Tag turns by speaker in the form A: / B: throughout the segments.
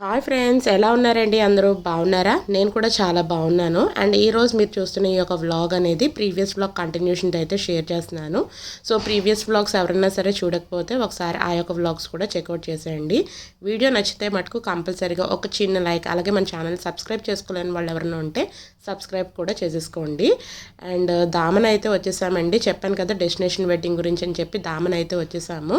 A: Hi friends, ఎలా ఉన్నారండి? అందరూ బాగున్నారా? నేను కూడా చాలా బాగున్నాను. అండ్ ఈరోజు మీరు చూస్తున్న ఈ యొక్క వ్లాగ్ అనేది ప్రీవియస్ వ్లాగ్ కంటిన్యూషన్ అయితే షేర్ చేస్తున్నాను. సో ప్రీవియస్ వ్లాగ్స్ ఎవరైనా సరే చూడకపోతే ఒకసారి ఆ యొక్క వ్లాగ్స్ కూడా చెక్అవుట్ చేసేయండి. వీడియో నచ్చితే మటుకు కంపల్సరీగా ఒక చిన్న లైక్, అలాగే మన ఛానల్ సబ్స్క్రైబ్ చేసుకోలేని వాళ్ళు ఎవరైనా ఉంటే సబ్స్క్రైబ్ కూడా చేసేసుకోండి. అండ్ దామన్ అయితే వచ్చేసామండి. చెప్పాను కదా డెస్టినేషన్ వెడ్డింగ్ గురించి అని చెప్పి దామన్ అయితే వచ్చేసాము.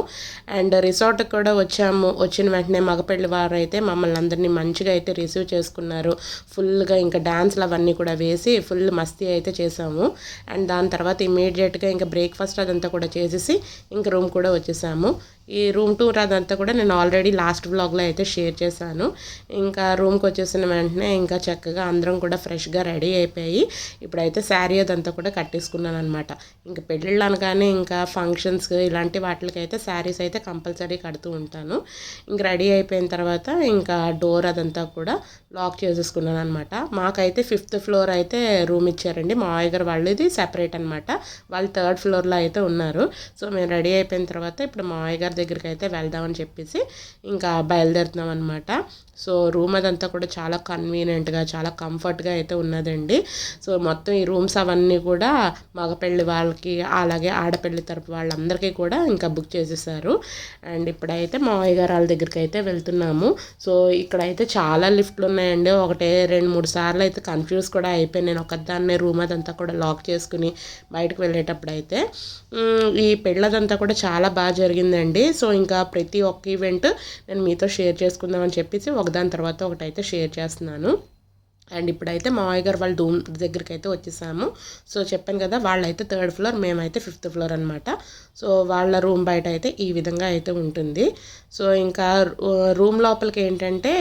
A: అండ్ రిసార్ట్కి కూడా వచ్చాము. వచ్చిన వెంటనే మగపెళ్లి వారు అయితే మమ్మల్ని అందరినీ మంచిగా అయితే రిసీవ్ చేసుకున్నారు. ఫుల్గా ఇంకా డ్యాన్స్లు అవన్నీ కూడా వేసి ఫుల్ మస్తీ అయితే చేసాము. అండ్ దాని తర్వాత ఇమీడియట్గా ఇంకా బ్రేక్ఫాస్ట్ అదంతా కూడా చేసేసి ఇంకా రూమ్ కూడా వచ్చేసాము. ఈ రూమ్ టూర్ అదంతా కూడా నేను ఆల్రెడీ లాస్ట్ వ్లాగ్లో అయితే షేర్ చేశాను. ఇంకా రూమ్కి వచ్చేసిన వెంటనే ఇంకా చక్కగా అందరం కూడా ఫ్రెష్గా రెడీ అయిపోయి ఇప్పుడైతే శారీ అదంతా కూడా కట్టేసుకున్నాను అనమాట. ఇంకా పెళ్ళిళ్ళు అనగానే ఇంకా ఫంక్షన్స్ ఇలాంటి వాటికైతే శారీస్ అయితే కంపల్సరీ కడుతూ ఉంటాను. ఇంక రెడీ అయిపోయిన తర్వాత ఇంకా డోర్ అదంతా కూడా లాక్ చేసేసుకున్నాను అనమాట. మాకైతే 5th ఫ్లోర్ అయితే రూమ్ ఇచ్చారండి. మా మావయ్య గారు వాళ్ళు ఇది సెపరేట్ అనమాట. వాళ్ళు 3rd ఫ్లోర్లో అయితే ఉన్నారు. సో మేము రెడీ అయిపోయిన తర్వాత ఇప్పుడు మా మావయ్య గారి దగ్గరికి అయితే వెళ్దామని చెప్పేసి ఇంకా బయలుదేరుతున్నాం అనమాట. సో రూమ్ అదంతా కూడా చాలా కన్వీనియంట్గా, చాలా కంఫర్ట్గా అయితే ఉన్నదండి. సో మొత్తం ఈ రూమ్స్ అవన్నీ కూడా మగపెళ్ళి వాళ్ళకి, అలాగే ఆడపెళ్ళి తరపు వాళ్ళందరికీ కూడా ఇంకా బుక్ చేసేసారు. అండ్ ఇప్పుడైతే మావయ్య గారు వాళ్ళ దగ్గరికి అయితే వెళ్తున్నాము. సో ఇక్కడైతే చాలా లిఫ్ట్లు ఉన్నాయండి. 2-3 సార్లు అయితే కన్ఫ్యూజ్ కూడా అయిపోయి నేను ఒకదాన్నే రూమ్ అదంతా కూడా లాక్ చేసుకుని బయటకు వెళ్ళేటప్పుడు అయితే. ఈ పెళ్ళదంతా కూడా చాలా బాగా జరిగిందండి. సో ఇంకా ప్రతి ఒక్క ఈవెంట్ నేను మీతో షేర్ చేసుకుందామని చెప్పేసి ఒకదాని తర్వాత ఒకటైతే షేర్ చేస్తున్నాను. అండ్ ఇప్పుడైతే మావయ్య గారు వాళ్ళ రూమ్ దగ్గరికి అయితే వచ్చేసాము. సో చెప్పాను కదా, వాళ్ళైతే 3rd ఫ్లోర్, మేమైతే 5th ఫ్లోర్ అనమాట. సో వాళ్ళ రూమ్ బయట అయితే ఈ విధంగా అయితే ఉంటుంది. సో ఇంకా రూమ్ లోపలికి ఏంటంటే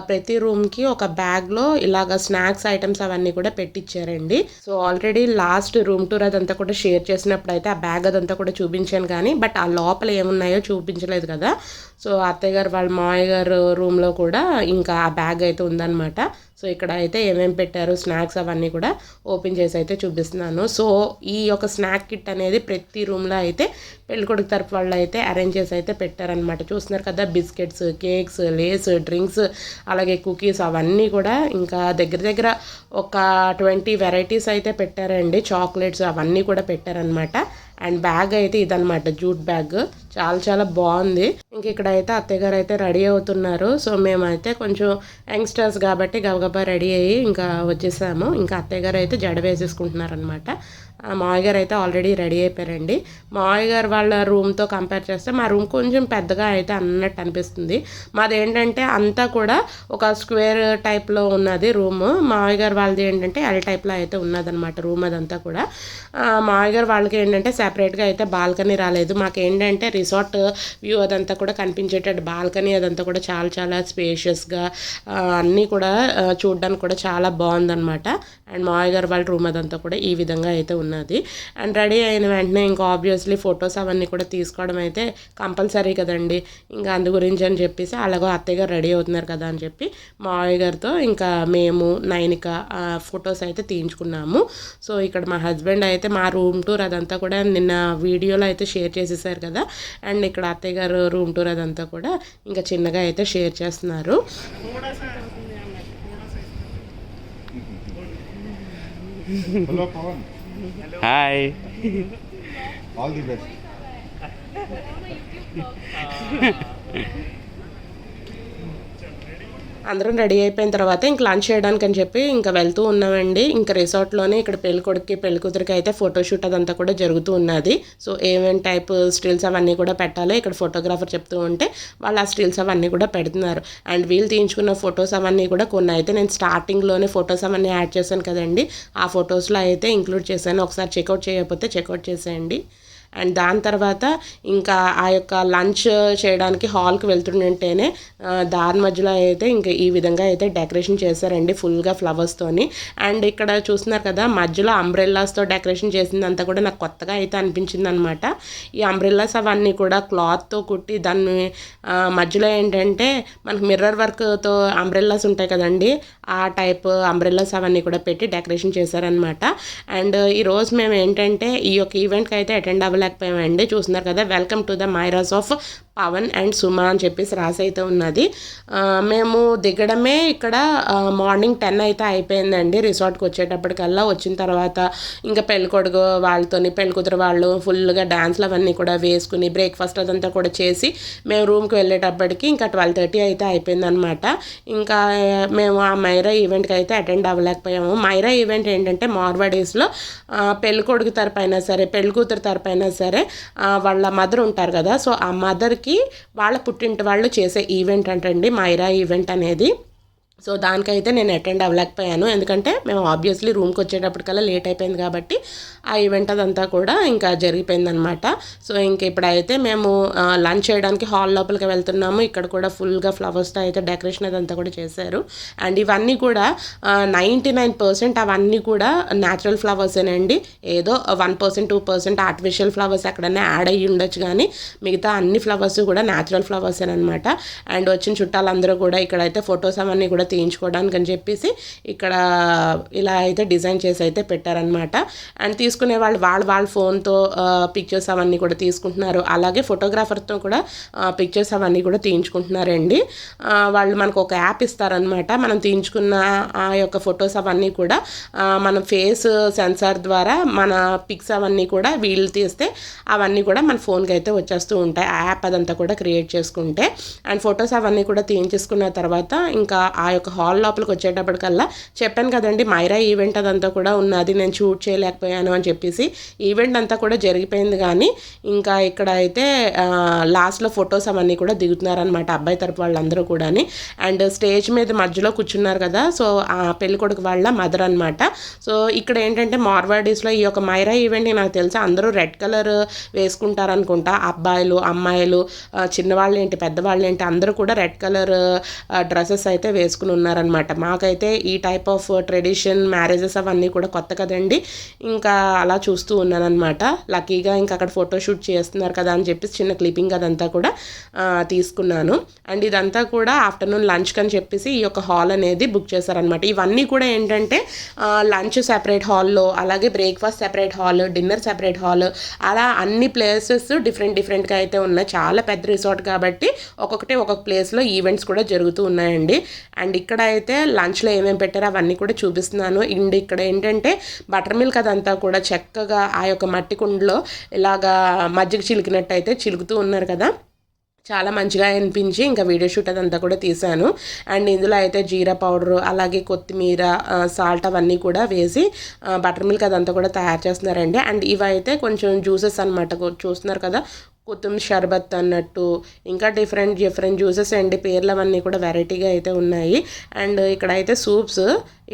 A: ప్రతి రూమ్కి ఒక బ్యాగ్లో ఇలాగ స్నాక్స్ ఐటమ్స్ అవన్నీ కూడా పెట్టించారండి. So already last room tour అదంతా కూడా షేర్ చేసినప్పుడు అయితే ఆ బ్యాగ్ అదంతా కూడా చూపించాను కానీ బట్ ఆ లోపల ఏమున్నాయో చూపించలేదు కదా. సో అత్తయ్య గారు వాళ్ళ మావయ్య గారు రూమ్లో కూడా ఇంకా ఆ బ్యాగ్ అయితే ఉందన్నమాట. సో ఇక్కడ అయితే ఏమేమి పెట్టారు స్నాక్స్ అవన్నీ కూడా ఓపెన్ చేసి అయితే చూపిస్తున్నాను. సో ఈ యొక్క స్నాక్ కిట్ అనేది ప్రతి రూమ్లో అయితే పెళ్ళికొడుకు తరపు వాళ్ళు అయితే అరేంజ్ చేసి అయితే పెట్టారనమాట. చూస్తున్నారు కదా, బిస్కెట్స్, కేక్స్, లేస్, డ్రింక్స్, అలాగే కుకీస్ అవన్నీ కూడా ఇంకా దగ్గర ఒక 20 వెరైటీస్ అయితే పెట్టారండి. చాక్లెట్స్ అవన్నీ కూడా పెట్టారనమాట. అండ్ బ్యాగ్ అయితే ఇదనమాట, జూట్ బ్యాగ్. చాలా బాగుంది. ఇంక ఇక్కడ అయితే అత్తయ్య గారు అయితే రెడీ అవుతున్నారు. సో మేమైతే కొంచెం యంగ్స్టర్స్ కాబట్టి గబగబా రెడీ అయ్యి ఇంకా వచ్చేసాము. ఇంకా అత్తయ్య గారు అయితే జడ వేసేసుకుంటున్నారు అనమాట. మావయ్య గారు అయితే ఆల్రెడీ రెడీ అయిపోయారండి. మావయ్య గారు వాళ్ళ రూమ్తో కంపేర్ చేస్తే మా రూమ్ కొంచెం పెద్దగా అయితే అన్నట్టు అనిపిస్తుంది. మాది ఏంటంటే అంతా కూడా ఒక స్క్వేర్ టైప్లో ఉన్నది రూమ్. మావయ్య గారు వాళ్ళది ఏంటంటే ఎల్ టైప్లో అయితే ఉన్నదనమాట రూమ్ అదంతా కూడా. మావయ్య గారు వాళ్ళకి ఏంటంటే సెపరేట్గా అయితే బాల్కనీ రాలేదు. మాకు ఏంటంటే రిసార్ట్ వ్యూ అదంతా కూడా కనిపించేటట్టు బాల్కనీ అదంతా కూడా చాలా స్పేషియస్గా అన్నీ కూడా చూడడానికి కూడా చాలా బాగుందనమాట. అండ్ మావయ్య గారు వాళ్ళ రూమ్ అదంతా కూడా ఈ విధంగా అయితే ఉన్నది. అండ్ రెడీ అయిన వెంటనే ఇంకా ఆబ్వియస్లీ ఫొటోస్ అవన్నీ కూడా తీసుకోవడం అయితే కంపల్సరీ కదండి. ఇంకా అందు గురించి అని చెప్పేసి అలాగో అత్తయ్య గారు రెడీ అవుతున్నారు కదా అని చెప్పి మావయ్య గారితో ఇంకా మేము నైనిక ఫొటోస్ అయితే తీయించుకున్నాము. సో ఇక్కడ మా హస్బెండ్ అయితే మా రూమ్ టూర్ అదంతా కూడా నిన్న వీడియోలో అయితే షేర్ చేసేసారు కదా. అండ్ ఇక్కడ అత్తయ్య గారు రూమ్ టూర్ అదంతా కూడా ఇంకా చిన్నగా అయితే షేర్ చేస్తున్నారు.
B: Hello, Pawan.
C: Hi.
B: All the best.
A: అందరం రెడీ అయిపోయిన తర్వాత ఇంక లంచ్ చేయడానికి అని చెప్పి ఇంకా వెళ్తూ ఉన్నామండి. ఇంకా రిసార్ట్లోనే ఇక్కడ పెళ్ళికొడుకి పెళ్ళికూతురికి అయితే ఫోటోషూట్ అదంతా కూడా జరుగుతూ ఉన్నది. సో ఏమేమి టైప్ స్టిల్స్ అవన్నీ కూడా పెట్టాలి ఇక్కడ ఫోటోగ్రాఫర్ చెప్తూ ఉంటే వాళ్ళు ఆ స్టిల్స్ అవన్నీ కూడా పెడుతున్నారు. అండ్ వీళ్ళు తీయించుకున్న ఫొటోస్ అవన్నీ కూడా కొన్ని అయితే నేను స్టార్టింగ్లోనే ఫొటోస్ అవన్నీ యాడ్ చేశాను కదండి. ఆ ఫొటోస్లో అయితే ఇంక్లూడ్ చేశాను. ఒకసారి చెక్అవుట్ చేయకపోతే చెక్అవుట్ చేసేయండి. అండ్ దాని తర్వాత ఇంకా ఆ యొక్క లంచ్ చేయడానికి హాల్కి వెళ్తుంటేనే దాని మధ్యలో అయితే ఇంకా ఈ విధంగా అయితే డెకరేషన్ చేశారండి ఫుల్గా ఫ్లవర్స్తోని. అండ్ ఇక్కడ చూస్తున్నారు కదా, మధ్యలో అంబ్రెల్లాస్తో డెకరేషన్ చేసిందంతా కూడా నాకు కొత్తగా అయితే అనిపించింది అనమాట. ఈ అంబ్రెల్లాస్ అవన్నీ కూడా క్లాత్తో కుట్టి దాన్ని మధ్యలో ఏంటంటే మనకు మిర్రర్ వర్క్తో అంబ్రెల్లాస్ ఉంటాయి కదండి, ఆ టైప్ అంబ్రెల్లాస్ అవన్నీ కూడా పెట్టి డెకరేషన్ చేశారనమాట. అండ్ ఈరోజు మేము ఏంటంటే ఈ యొక్క ఈవెంట్కి అయితే అటెండ్ అవ్వలేకపోయామండి. చూస్తున్నారు కదా, వెల్కమ్ టు ద మైరాస్ ఆఫ్ పవన్ అండ్ సుమ అని చెప్పేసి రాసి అయితే ఉన్నది. మేము దిగడమే ఇక్కడ మార్నింగ్ 10 అయితే అయిపోయిందండి. రిసార్ట్కి వచ్చేటప్పటికల్లా వచ్చిన తర్వాత ఇంకా పెళ్ళికొడుకు వాళ్ళతోని పెళ్ళికూతురు వాళ్ళు ఫుల్గా డాన్స్లు అవన్నీ కూడా వేసుకుని బ్రేక్ఫాస్ట్ అదంతా కూడా చేసి మేము రూమ్కి వెళ్ళేటప్పటికి ఇంకా 12:30 అయితే అయిపోయిందనమాట. ఇంకా మేము ఆ మైరా ఈవెంట్కి అయితే అటెండ్ అవ్వలేకపోయాము. మైరా ఈవెంట్ ఏంటంటే మార్వాడీస్లో పెళ్ళికొడుకు తరపు అయినా సరే పెళ్ళికూతురు తరపు అయినా సరే వాళ్ళ మదర్ ఉంటారు కదా, సో ఆ మదర్కి వాళ్ళ పుట్టింటి వాళ్ళు చేసే ఈవెంట్ అంటండి మైరా ఈవెంట్ అనేది. సో దానికైతే నేను అటెండ్ అవ్వలేకపోయాను, ఎందుకంటే మేము ఆబ్వియస్లీ రూమ్కి వచ్చేటప్పటికల్లా లేట్ అయిపోయింది కాబట్టి ఆ ఈవెంట్ అదంతా కూడా ఇంకా జరిగిపోయిందనమాట. సో ఇంక ఇప్పుడైతే మేము లంచ్ చేయడానికి హాల్ లోపలికి వెళ్తున్నాము. ఇక్కడ కూడా ఫుల్గా ఫ్లవర్స్తో అయితే డెకరేషన్ అదంతా కూడా చేశారు. అండ్ ఇవన్నీ కూడా 99% అవన్నీ కూడా న్యాచురల్ ఫ్లవర్సేనండి. ఏదో 1% 2% ఆర్టిఫిషియల్ ఫ్లవర్స్ ఎక్కడైనా యాడ్ అయ్యి ఉండొచ్చు, కానీ మిగతా అన్ని ఫ్లవర్స్ కూడా న్యాచురల్ ఫ్లవర్సేనమాట. అండ్ వచ్చిన చుట్టాలందరూ కూడా ఇక్కడైతే ఫొటోస్ అవన్నీ కూడా తీయించుకోవడానికి అని చెప్పేసి ఇక్కడ ఇలా అయితే డిజైన్ చేసి అయితే పెట్టారనమాట. అండ్ తీసుకునే వాళ్ళు వాళ్ళ ఫోన్తో పిక్చర్స్ అవన్నీ కూడా తీసుకుంటున్నారు. అలాగే ఫోటోగ్రాఫర్తో కూడా పిక్చర్స్ అవన్నీ కూడా తీయించుకుంటున్నారండి. వాళ్ళు మనకు ఒక యాప్ ఇస్తారనమాట. మనం తీయించుకున్న ఆ యొక్క ఫొటోస్ అవన్నీ కూడా మన ఫేస్ సెన్సార్ ద్వారా మన పిక్స్ అవన్నీ కూడా వీళ్ళు తీస్తే అవన్నీ కూడా మన ఫోన్కి అయితే వచ్చేస్తూ ఉంటాయి, ఆ యాప్ అదంతా కూడా క్రియేట్ చేసుకుంటే. అండ్ ఫొటోస్ అవన్నీ కూడా తీయించేసుకున్న తర్వాత ఇంకా ఆ యొక్క హాల్ లోపలికి వచ్చేటప్పటికల్లా చెప్పాను కదండి మైరా ఈవెంట్ అదంతా కూడా ఉన్నది, నేను షూట్ చేయలేకపోయాను అని చెప్పేసి. ఈవెంట్ అంతా కూడా జరిగిపోయింది, కానీ ఇంకా ఇక్కడ అయితే లాస్ట్లో ఫొటోస్ అవన్నీ కూడా దిగుతున్నారనమాట అబ్బాయి తరపు వాళ్ళందరూ కూడా. అండ్ స్టేజ్ మీద మధ్యలో కూర్చున్నారు కదా, సో ఆ పెళ్ళికొడుకు వాళ్ళ మదర్ అనమాట. సో ఇక్కడ ఏంటంటే మార్వాడీస్లో ఈ యొక్క మైరా ఈవెంట్ని నాకు తెలిసి అందరూ రెడ్ కలర్ వేసుకుంటారనుకుంటా, అబ్బాయిలు అమ్మాయిలు చిన్నవాళ్ళు ఏంటి పెద్దవాళ్ళు ఏంటి అందరూ కూడా రెడ్ కలర్ డ్రెస్సెస్ అయితే వేసుకుని ఉన్నారనమాట. మాకైతే ఈ టైప్ ఆఫ్ ట్రెడిషన్ మ్యారేజెస్ అవన్నీ కూడా కొత్త కదండి, ఇంకా అలా చూస్తూ ఉన్నానమాట. లక్కీగా ఇంకా అక్కడ ఫోటోషూట్ చేస్తున్నారు కదా అని చెప్పి చిన్న క్లిప్పింగ్ అదంతా కూడా తీసుకున్నాను. అండ్ ఇదంతా కూడా ఆఫ్టర్నూన్ లంచ్కి అని చెప్పేసి ఈ యొక్క హాల్ అనేది బుక్ చేశారనమాట. ఇవన్నీ కూడా ఏంటంటే లంచ్ సెపరేట్ హాల్లో, అలాగే breakfast separate hall, dinner separate hall, అలా అన్ని ప్లేసెస్ డిఫరెంట్గా అయితే ఉన్నాయి. చాలా పెద్ద రిసార్ట్ కాబట్టి ఒక్కొక్క ప్లేస్లో ఈవెంట్స్ కూడా జరుగుతూ ఉన్నాయండి. అండ్ ఇక్కడ అయితే లంచ్లో ఏమేమి పెట్టారో అవన్నీ కూడా చూపిస్తున్నాను. అండ్ ఇక్కడ ఏంటంటే బటర్ మిల్క్ అదంతా కూడా చక్కగా ఆ యొక్క మట్టి కుండలో ఇలాగా మజ్జిగ చిలికినట్టు అయితే చిలుకుతూ ఉన్నారు కదా, చాలా మంచిగా అనిపించి ఇంకా వీడియో షూట్ అదంతా కూడా తీశాను. అండ్ ఇందులో అయితే జీరా పౌడరు అలాగే కొత్తిమీర సాల్ట్ అవన్నీ కూడా వేసి బటర్ మిల్క్ అదంతా కూడా తయారు చేస్తున్నారండి. అండ్ ఇవైతే కొంచెం జ్యూసెస్ అనమాట, చూస్తున్నారు కదా కొత్తిమీర షర్బత్ అన్నట్టు, ఇంకా డిఫరెంట్ జ్యూసెస్ అండి, పేర్లు అవన్నీ కూడా వెరైటీగా అయితే ఉన్నాయి. అండ్ ఇక్కడైతే సూప్స్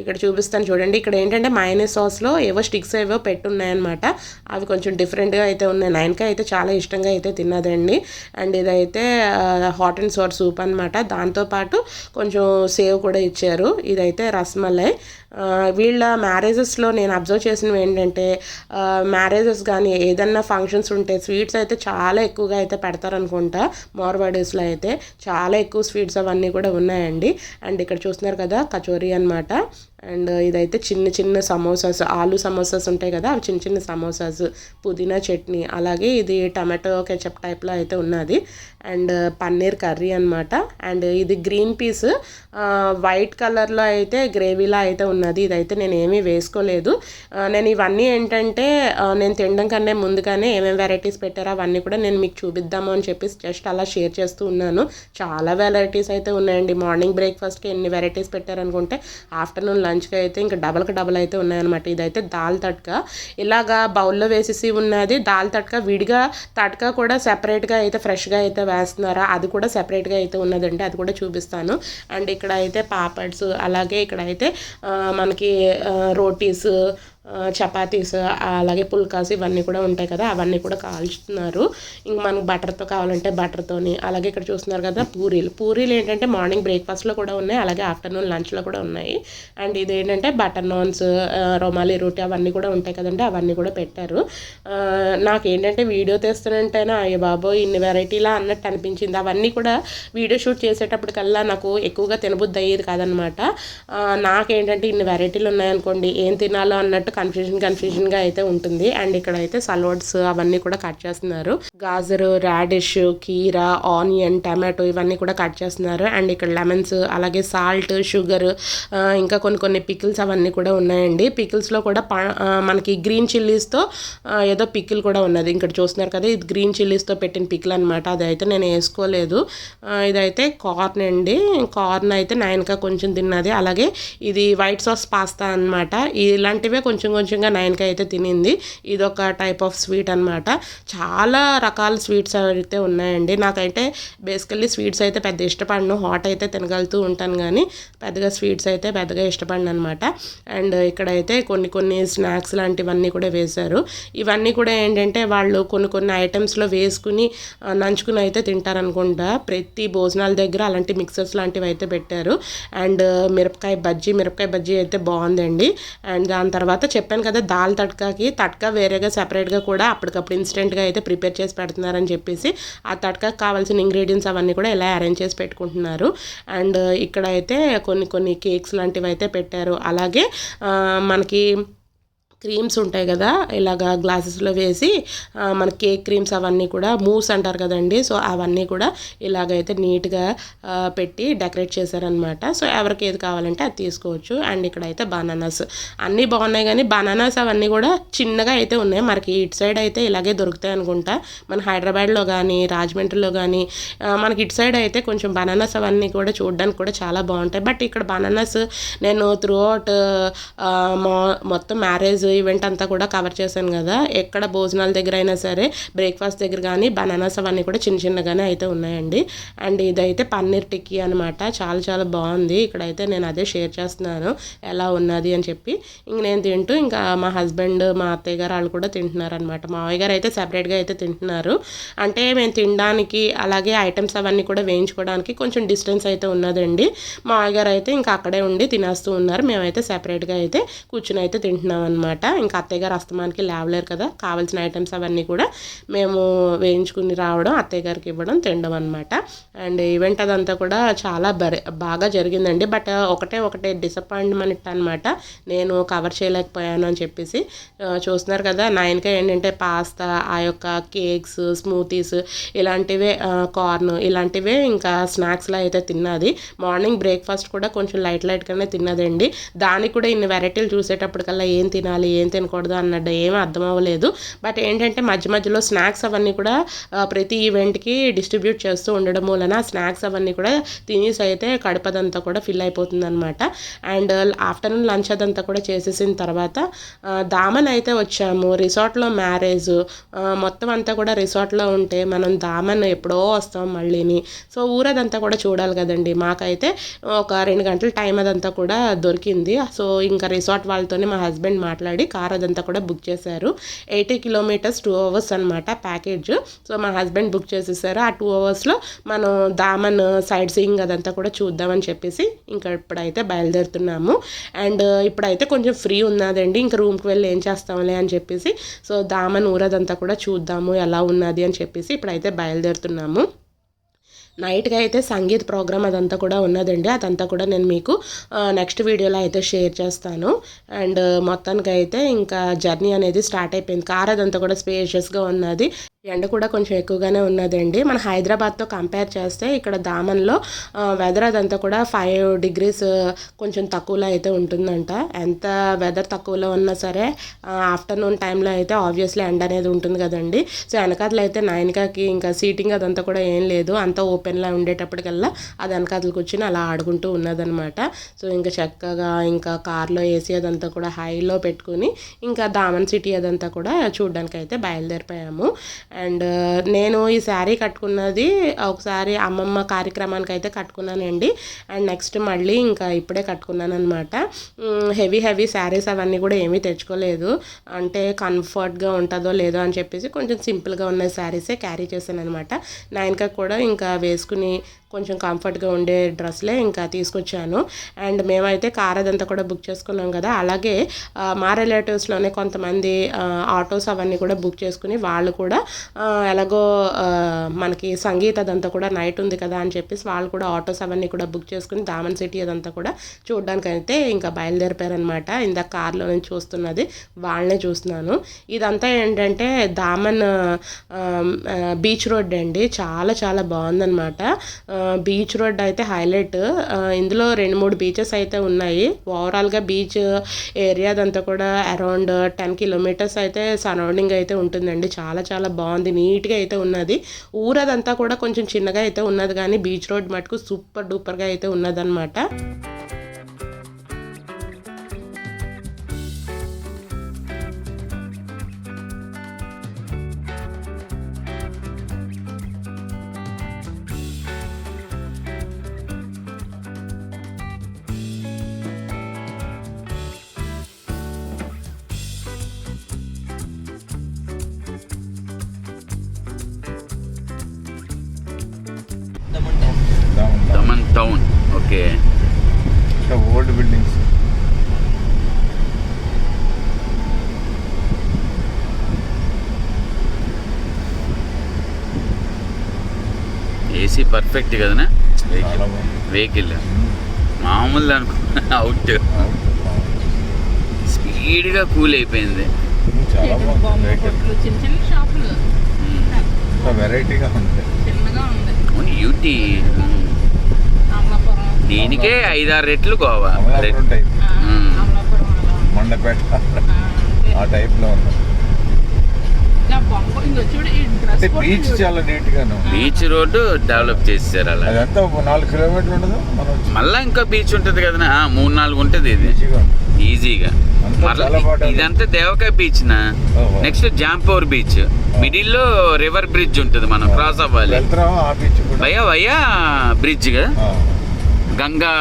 A: ఇక్కడ చూపిస్తాను చూడండి. ఇక్కడ ఏంటంటే మయోనీస్ సాస్లో ఏవో స్టిక్స్ ఏవో పెట్టున్నాయన్నమాట, అవి కొంచెం డిఫరెంట్గా అయితే ఉన్నాయి. నైన్కి అయితే చాలా ఇష్టంగా అయితే తిన్నదండి. అండ్ ఇదైతే హాట్ అండ్ సోర్ సూప్ అనమాట, దాంతోపాటు కొంచెం సేవ్ కూడా ఇచ్చారు. ఇదైతే రస్మలై. వీళ్ళ మ్యారేజెస్లో నేను అబ్జర్వ్ చేసినవి ఏంటంటే మ్యారేజెస్ కానీ ఏదన్నా ఫంక్షన్స్ ఉంటే స్వీట్స్ అయితే చాలా ఎక్కువగా అయితే పెడతారనుకుంటా. మార్వాడీస్లో అయితే చాలా ఎక్కువ స్వీట్స్ అవన్నీ కూడా ఉన్నాయండి. అండ్ ఇక్కడ చూస్తున్నారు కదా కచోరీ అనమాట. అండ్ ఇదైతే చిన్న సమోసాస్, ఆలు సమోసాస్ ఉంటాయి కదా, అవి చిన్న సమోసాస్, పుదీనా చట్నీ, అలాగే ఇది టమాటో కెచప్ టైప్లో అయితే ఉన్నది. అండ్ పన్నీర్ కర్రీ అనమాట. అండ్ ఇది గ్రీన్ పీస్ వైట్ కలర్లో అయితే గ్రేవీలా అయితే ఉన్నది. ఇదైతే నేను ఏమీ వేసుకోలేదు. నేను ఇవన్నీ ఏంటంటే నేను తినడం కన్నా ముందుగానే ఏమేమి వెరైటీస్ పెట్టారో అవన్నీ కూడా నేను మీకు చూపిద్దాము అని చెప్పేసి జస్ట్ అలా షేర్ చేస్తూ ఉన్నాను. చాలా వెరైటీస్ అయితే ఉన్నాయండి. మార్నింగ్ బ్రేక్ఫాస్ట్కి ఎన్ని వెరైటీస్ పెట్టారనుకుంటే ఆఫ్టర్నూన్ లంచ్కి అయితే ఇంకా డబల్ అయితే ఉన్నాయన్నమాట. ఇదైతే దాల్ తడ్కా ఇలాగా బౌల్లో వేసేసి ఉన్నది. దాల్ తడ్కా విడిగా తడ్కా కూడా సెపరేట్గా అయితే ఫ్రెష్గా అయితే వేస్తున్నారా, అది కూడా సెపరేట్గా అయితే ఉన్నదండి, అది కూడా చూపిస్తాను. అండ్ ఇక్కడ అయితే పాపడ్స్, అలాగే ఇక్కడ అయితే మనకి రోటీస్, చపాతీస్, అలాగే పుల్కాస్ ఇవన్నీ కూడా ఉంటాయి కదా, అవన్నీ కూడా కాల్చుతున్నారు. ఇంక మనకు బటర్తో కావాలంటే బటర్తోని. అలాగే ఇక్కడ చూస్తున్నారు కదా పూరీలు ఏంటంటే మార్నింగ్ బ్రేక్ఫాస్ట్లో కూడా ఉన్నాయి, అలాగే ఆఫ్టర్నూన్ లంచ్లో కూడా ఉన్నాయి. అండ్ ఇది ఏంటంటే బటర్ నాన్స్, రొమాలి రోటీ అవన్నీ కూడా ఉంటాయి కదండి, అవన్నీ కూడా పెట్టారు. నాకేంటంటే వీడియో తీస్తున్నట్టయినా అయ్యో బాబోయ్ ఇన్ని వెరైటీలా అన్నట్టు అనిపించింది. అవన్నీ కూడా వీడియో షూట్ చేసేటప్పటికల్లా నాకు ఎక్కువగా తినబుద్ధి అయ్యేది కాదనమాట. నాకేంటంటే ఇన్ని వెరైటీలు ఉన్నాయనుకోండి ఏం తినాలో అన్నట్టు కన్ఫ్యూజన్గా అయితే ఉంటుంది. అండ్ ఇక్కడైతే సలాడ్స్ అవన్నీ కూడా కట్ చేస్తున్నారు. గాజరు, రాడిష్, కీరా, ఆనియన్, టమాటో ఇవన్నీ కూడా కట్ చేస్తున్నారు. అండ్ ఇక్కడ లెమన్స్, అలాగే సాల్ట్, షుగర్, ఇంకా కొన్ని పికిల్స్ అవన్నీ కూడా ఉన్నాయండి. పికిల్స్లో కూడా మనకి గ్రీన్ చిల్లీస్తో ఏదో పికిల్ కూడా ఉన్నది. ఇక్కడ చూస్తున్నారు కదా, ఇది గ్రీన్ చిల్లీస్తో పెట్టిన పికిల్ అనమాట. అదైతే నేను వేసుకోలేదు. ఇదైతే కార్న్ అండి. కార్న్ అయితే నయనక కొంచెం తిన్నది. అలాగే ఇది వైట్ సాస్ పాస్తా అనమాట. ఇలాంటివే కొంచెంగా నయనక అయితే తినింది. ఇది ఒక టైప్ ఆఫ్ స్వీట్ అనమాట. చాలా రకాల స్వీట్స్ అయితే ఉన్నాయండి. నాకైతే బేసికల్లీ స్వీట్స్ అయితే పెద్ద ఇష్టపడను. హాట్ అయితే తినగలుగుతూ ఉంటాను కానీ పెద్దగా స్వీట్స్ అయితే పెద్దగా ఇష్టపడను అనమాట. అండ్ ఇక్కడైతే కొన్ని స్నాక్స్ లాంటివన్నీ కూడా వేశారు. ఇవన్నీ కూడా ఏంటంటే వాళ్ళు కొన్ని ఐటమ్స్లో వేసుకుని నంచుకుని అయితే తింటారనుకుంటా. ప్రతి భోజనాల దగ్గర అలాంటి మిక్సర్స్ లాంటివి అయితే పెట్టారు. అండ్ మిరపకాయ బజ్జీ అయితే బాగుందండి. అండ్ దాని తర్వాత చెప్పాను కదా, దాల్ తడ్కా వేరేగా సెపరేట్గా కూడా అప్పటికప్పుడు ఇన్స్టెంట్గా అయితే ప్రిపేర్ చేసి పెడుతున్నారని చెప్పేసి ఆ తడ్కాకి కావాల్సిన ఇంగ్రీడియంట్స్ అవన్నీ కూడా ఇలా అరేంజ్ చేసి పెట్టుకుంటున్నారు. అండ్ ఇక్కడ అయితే కొన్ని కేక్స్ లాంటివి అయితే పెట్టారు. అలాగే మనకి క్రీమ్స్ ఉంటాయి కదా, ఇలాగా గ్లాసెస్లో వేసి మన కేక్ క్రీమ్స్ అవన్నీ కూడా మూస్ అంటారు కదండి. సో అవన్నీ కూడా ఇలాగైతే నీట్గా పెట్టి డెకరేట్ చేశారనమాట. సో ఎవరికి ఏది కావాలంటే అది తీసుకోవచ్చు. అండ్ ఇక్కడైతే బనానాస్ అన్నీ బాగున్నాయి కానీ బనానాస్ అవన్నీ కూడా చిన్నగా అయితే ఉన్నాయి. మనకి ఇటు సైడ్ అయితే ఇలాగే దొరుకుతాయి అనుకుంటా. మన హైదరాబాద్లో కానీ రాజమండ్రిలో కానీ మనకి ఇటు సైడ్ అయితే కొంచెం బనానాస్ అవన్నీ కూడా చూడడానికి కూడా చాలా బాగుంటాయి. బట్ ఇక్కడ బనానాస్ నేను త్రూ అవుట్ మొత్తం మ్యారేజ్ ఈవెంట్ అంతా కూడా కవర్ చేశాను కదా, ఎక్కడ భోజనాల దగ్గర అయినా సరే బ్రేక్ఫాస్ట్ దగ్గర కానీ బనానాస్ అవన్నీ కూడా చిన్నగానే అయితే ఉన్నాయండి. అండ్ ఇదైతే పన్నీర్ టిక్కీ అనమాట. చాలా బాగుంది. ఇక్కడైతే నేను అదే షేర్ చేస్తున్నాను ఎలా ఉన్నది అని చెప్పి. ఇంక నేను తింటూ ఇంకా మా హస్బెండ్, మా అత్తయ్య గారు వాళ్ళు కూడా తింటున్నారు అనమాట. మావయ్య గారు అయితే సెపరేట్గా అయితే తింటున్నారు. అంటే మేము తినడానికి అలాగే ఐటమ్స్ అవన్నీ కూడా వేయించుకోవడానికి కొంచెం డిస్టెన్స్ అయితే ఉన్నదండి. మావయ్య గారు అయితే ఇంకా అక్కడే ఉండి తినేస్తూ ఉన్నారు. మేమైతే సెపరేట్గా అయితే కూర్చుని అయితే తింటున్నాం అనమాట. ఇంకా అత్తయ్య గారు అస్తమానికి లేవలేరు కదా, కావాల్సిన ఐటమ్స్ అవన్నీ కూడా మేము వేయించుకుని రావడం, అత్తయ్య గారికి ఇవ్వడం, తినడం అనమాట. అండ్ ఈవెంట్ అదంతా కూడా చాలా బాగా జరిగిందండి. బట్ ఒకటే డిసప్పాయింట్మెంట్ అనమాట, నేను కవర్ చేయలేకపోయాను అని చెప్పేసి. చూస్తున్నారు కదా, నయనక ఏంటంటే పాస్తా, ఆ యొక్క కేక్స్, స్మూతీస్ ఇలాంటివే, కార్న్ ఇలాంటివే ఇంకా స్నాక్స్లో అయితే తిన్నది. మార్నింగ్ బ్రేక్ఫాస్ట్ కూడా కొంచెం లైట్గానే తిన్నదండి. దానికి కూడా ఇన్ని వెరైటీలు చూసేటప్పటికల్లా ఏం తినాలి ఏం తినకూడదు అన్నట్టు ఏమీ అర్థం అవ్వలేదు. బట్ ఏంటంటే మధ్యలో స్నాక్స్ అవన్నీ కూడా ప్రతి ఈవెంట్కి డిస్ట్రిబ్యూట్ చేస్తూ ఉండడం వలన స్నాక్స్ అవన్నీ కూడా తినేసి అయితే కడుపదంతా కూడా ఫిల్ అయిపోతుంది అనమాట. అండ్ ఆఫ్టర్నూన్ లంచ్ అదంతా కూడా చేసేసిన తర్వాత దామన్ అయితే వచ్చాము. రిసార్ట్లో మ్యారేజ్ మొత్తం అంతా కూడా రిసార్ట్లో ఉంటే మనం దామన్ ఎప్పుడో వస్తాం మళ్ళీని. సో ఊరదంతా కూడా చూడాలి కదండి. మాకైతే ఒక 2 గంటల టైం అదంతా కూడా దొరికింది. సో ఇంకా రిసార్ట్ వాళ్ళతోనే మా హస్బెండ్ మాట్లాడి కార్ అదంతా కూడా బుక్ చేశారు. 80 కిలోమీటర్స్ 2 అవర్స్ అనమాట ప్యాకేజ్. సో మా హస్బెండ్ బుక్ చేసేసారు. ఆ 2 అవర్స్లో మనం దామన్ సైడ్ సీయింగ్ అదంతా కూడా చూద్దామని చెప్పేసి ఇంకా ఇప్పుడైతే బయలుదేరుతున్నాము. అండ్ ఇప్పుడైతే కొంచెం ఫ్రీ ఉన్నదండి. ఇంకా రూమ్కి వెళ్ళి ఏం చేస్తాంలే అని చెప్పేసి, సో దామన్ ఊరదంతా కూడా చూద్దాము ఎలా ఉన్నది అని చెప్పేసి ఇప్పుడైతే బయలుదేరుతున్నాము. నైట్గా అయితే సంగీత్ ప్రోగ్రామ్ అదంతా కూడా ఉన్నదండి. అదంతా కూడా నేను మీకు నెక్స్ట్ వీడియోలో అయితే షేర్ చేస్తాను. అండ్ మొత్తానికి అయితే ఇంకా జర్నీ అనేది స్టార్ట్ అయిపోయింది. కార్ అదంతా కూడా స్పేషియస్గా ఉన్నది. ఎండ కూడా కొంచెం ఎక్కువగానే ఉన్నదండి. మన హైదరాబాద్తో కంపేర్ చేస్తే ఇక్కడ దామన్లో వెదర్ అదంతా కూడా 5 degrees కొంచెం తక్కువలో అయితే ఉంటుందంట. ఎంత వెదర్ తక్కువలో ఉన్నా సరే ఆఫ్టర్నూన్ టైంలో అయితే ఆబ్వియస్లీ ఎండ అనేది ఉంటుంది కదండి. సో వెనకాతలు అయితే నయనకకి ఇంకా సీటింగ్ అదంతా కూడా ఏం లేదు, అంతా ఓపెన్లా ఉండేటప్పటికల్లా అది వెనకాతలు కూర్చొని అలా ఆడుకుంటూ ఉన్నదనమాట. సో ఇంకా చక్కగా ఇంకా కార్లో ఏసీ అదంతా కూడా హైలో పెట్టుకుని ఇంకా దామన్ సిటీ అదంతా కూడా చూడడానికి అయితే బయలుదేరిపోయాము. అండ్ నేను ఈ శారీ కట్టుకున్నది ఒకసారి అమ్మమ్మ కార్యక్రమానికి అయితే కట్టుకున్నానండి. అండ్ నెక్స్ట్ మళ్ళీ ఇంకా ఇప్పుడే కట్టుకున్నాను అనమాట. హెవీ శారీస్ అవన్నీ కూడా ఏమీ తెచ్చుకోలేదు. అంటే కంఫర్ట్గా ఉంటుందో లేదో అని చెప్పేసి కొంచెం సింపుల్గా ఉన్న శారీసే క్యారీ చేశాను అనమాట. నయనక కూడా ఇంకా వేసుకుని కొంచెం కంఫర్ట్గా ఉండే డ్రెస్లే ఇంకా తీసుకొచ్చాను. అండ్ మేమైతే కార్ అదంతా కూడా బుక్ చేసుకున్నాం కదా, అలాగే మా రిలేటివ్స్లోనే కొంతమంది ఆటోస్ అవన్నీ కూడా బుక్ చేసుకుని వాళ్ళు కూడా ఎలాగో మనకి సంగీత్ అదంతా కూడా నైట్ ఉంది కదా అని చెప్పేసి వాళ్ళు కూడా ఆటోస్ అవన్నీ కూడా బుక్ చేసుకుని దామన్ సిటీ అదంతా కూడా చూడడానికి అయితే ఇంకా బయలుదేరిపారనమాట. ఇందాక కార్లో నుంచి చూస్తున్నది వాళ్ళనే చూస్తున్నాను. ఇదంతా ఏంటంటే దామన్ బీచ్ రోడ్ అండి, చాలా చాలా బాగుందనమాట. బీచ్ రోడ్ అయితే హైలైట్. ఇందులో 2-3 బీచెస్ అయితే ఉన్నాయి. ఓవరాల్గా బీచ్ ఏరియా అదంతా కూడా అరౌండ్ 10 కిలోమీటర్స్ అయితే సరౌండింగ్ అయితే ఉంటుందండి. చాలా చాలా బాగుంది, నీట్గా అయితే ఉన్నది. ఊరదంతా కూడా కొంచెం చిన్నగా అయితే ఉన్నది కానీ బీచ్ రోడ్ మటుకు సూపర్ డూపర్గా అయితే ఉన్నదన్నమాట.
C: Daman town. Okay,
B: old buildings.
C: AC perfect కదనా వెహికల్? మామూలు అనుకున్నా, అవుట్ స్పీడ్గా కూల్ అయిపోయింది.
B: చాలా బాగుంది వెహికల్,
D: చిన్న చిన్న షాపులు
B: వెరైటీగా ఉంది.
D: చిన్నగా ఉంది.
C: అవును, యూటీ
D: అమలాపురం,
C: దీనికే 5-6 రెట్లు గోవా.
B: అమలాపురం టైప్,
D: అమలాపురం అలా ఉంది.
B: మండపేట ఆ టైప్లో ఉంది.
D: ఇంకా బొంగ ఇంకా చూడు ఈ డ్రెస్
B: అంటే బీచ్ చాలా నీట్ గాను.
C: బీచ్ రోడ్డు డెవలప్ చేశారు అలా.
B: అదంతా 4 కిలోమీటర్లు ఉండదు మనం
C: మళ్ళా ఇంకా బీచ్ ఉంటుంది కదా, 3-4 ఉంటుంది ఇది
B: ఈజీగా ఉంది.
C: ఈజీగా.
B: అంతా
C: మళ్ళీ
B: చాలా బాగుంటుంది.
C: ఇదంతా దేవకాయ బీచ్ నా.
B: ఓహో.
C: నెక్స్ట్ జాంపూర్ బీచ్, మిడిల్ లో రివర్ బ్రిడ్జ్ ఉంటుంది, మనం క్రాస్ అవ్వాలి.
B: వెళ్తున్నాం ఆ బీచ్ కూడా.
C: వయా బ్రిడ్జ్ కదా,
B: ఆ.
C: Ganga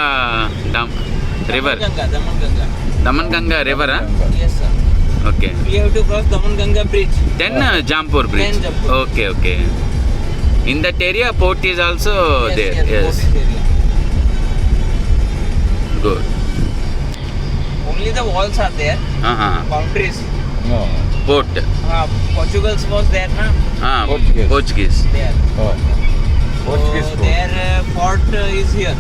C: river,
E: Daman
C: Thaman Ganga రివరా?
E: Yes, sir.
C: Okay.
E: We have to cross Daman Ganga bridge.
C: Then జాంపూర్ bridge.
E: Then Jampur.
C: Okay okay. In that area port is also there.
E: Yes,
C: yes,
E: Portis area.
C: Good.
E: Only the walls are there. Boundaries.
B: No.
C: Port
E: Portugal's was there, na?
B: Portuguese.
C: Portuguese.
E: There.
B: Oh. Portuguese
E: So
B: food.
E: their fort is here.